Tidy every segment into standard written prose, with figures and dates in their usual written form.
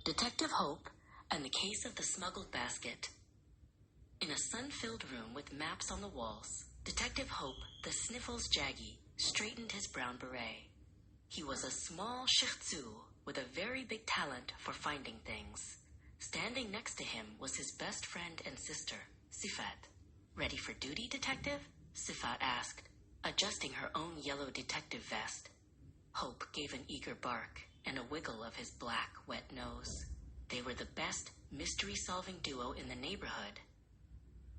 Detective Hope and the Case of the Smuggled Basket. In a sun-filled room with maps on the walls, Detective Hope, the Sniffles Jaggy, straightened his brown beret. He was a small Shih Tzu with a very big talent for finding things. Standing next to him was his best friend and sister, Sifat. "Ready for duty, Detective?" Sifat asked, adjusting her own yellow detective vest. Hope gave an eager bark and a wiggle of his black, wet nose. They were the best mystery-solving duo in the neighborhood.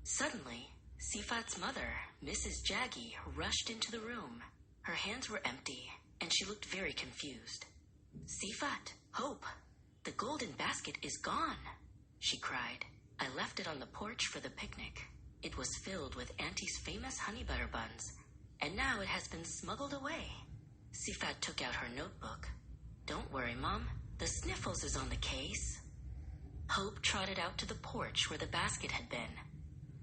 Suddenly, Sifat's mother, Mrs. Jaggy, rushed into the room. Her hands were empty, and she looked very confused. "Sifat, Hope, the golden basket is gone," she cried. "I left it on the porch for the picnic. It was filled with Auntie's famous honey butter buns, and now it has been smuggled away." Sifat took out her notebook. "Don't worry, Mom. The Sniffles is on the case." Hope trotted out to the porch where the basket had been.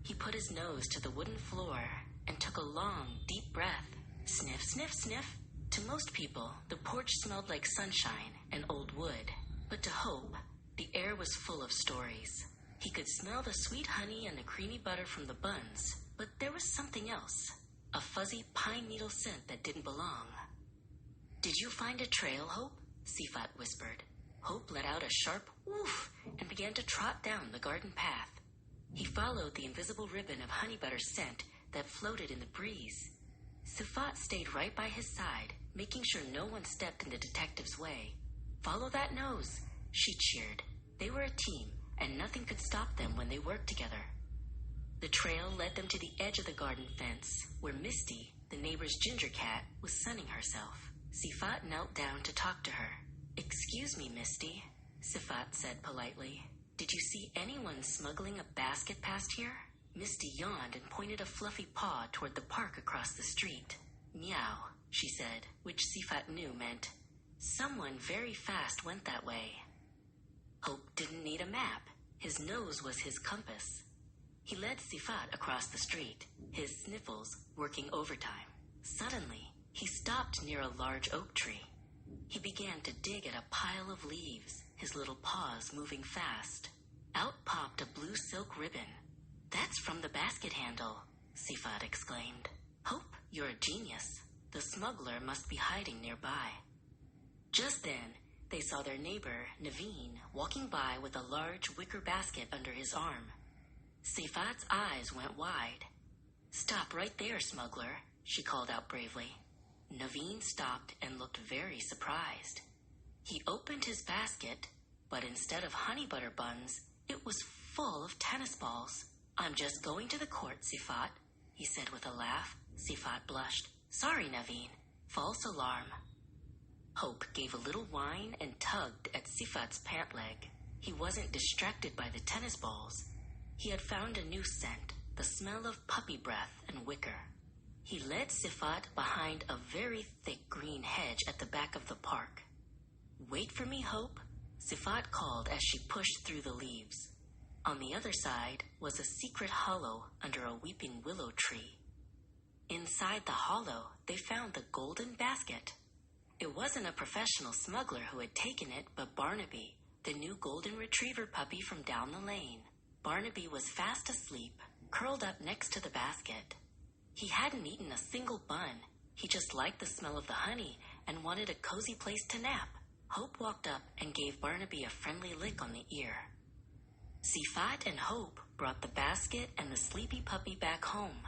He put his nose to the wooden floor and took a long, deep breath. Sniff, sniff, sniff. To most people, the porch smelled like sunshine and old wood. But to Hope, the air was full of stories. He could smell the sweet honey and the creamy butter from the buns, but there was something else. A fuzzy pine needle scent that didn't belong. "Did you find a trail, Hope?" Sifat whispered. Hope let out a sharp woof and began to trot down the garden path. He followed the invisible ribbon of honey butter scent that floated in the breeze. Sifat stayed right by his side, making sure no one stepped in the detective's way. "Follow that nose," she cheered. They were a team, and nothing could stop them when they worked together. The trail led them to the edge of the garden fence, where Misty, the neighbor's ginger cat, was sunning herself. Sifat knelt down to talk to her. "Excuse me, Misty," Sifat said politely. "Did you see anyone smuggling a basket past here?" Misty yawned and pointed a fluffy paw toward the park across the street. "Meow," she said, which Sifat knew meant, "Someone very fast went that way." Hope didn't need a map. His nose was his compass. He led Sifat across the street, his Sniffles working overtime. Suddenly, he stopped near a large oak tree. He began to dig at a pile of leaves, his little paws moving fast. Out popped a blue silk ribbon. "That's from the basket handle," Sifat exclaimed. "Hope, you're a genius. The smuggler must be hiding nearby." Just then, they saw their neighbor, Naveen, walking by with a large wicker basket under his arm. Sifat's eyes went wide. "Stop right there, smuggler," she called out bravely. Naveen stopped and looked very surprised. He opened his basket, but instead of honey butter buns, it was full of tennis balls. "I'm just going to the court, Sifat," he said with a laugh. Sifat blushed. "Sorry, Naveen. False alarm." Hope gave a little whine and tugged at Sifat's pant leg. He wasn't distracted by the tennis balls. He had found a new scent, the smell of puppy breath and wicker. He led Sifat behind a very thick green hedge at the back of the park. "Wait for me, Hope," Sifat called as she pushed through the leaves. On the other side was a secret hollow under a weeping willow tree. Inside the hollow, they found the golden basket. It wasn't a professional smuggler who had taken it, but Barnaby, the new golden retriever puppy from down the lane. Barnaby was fast asleep, curled up next to the basket. He hadn't eaten a single bun. He just liked the smell of the honey and wanted a cozy place to nap. Hope walked up and gave Barnaby a friendly lick on the ear. Sifat and Hope brought the basket and the sleepy puppy back home.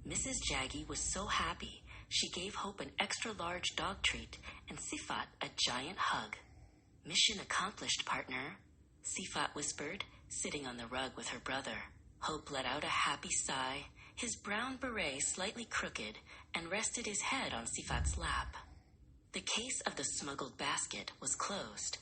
Mrs. Jaggy was so happy, she gave Hope an extra-large dog treat and Sifat a giant hug. "Mission accomplished, partner," Sifat whispered, sitting on the rug with her brother. Hope let out a happy sigh, his brown beret slightly crooked, and rested his head on Sifat's lap. The case of the smuggled basket was closed.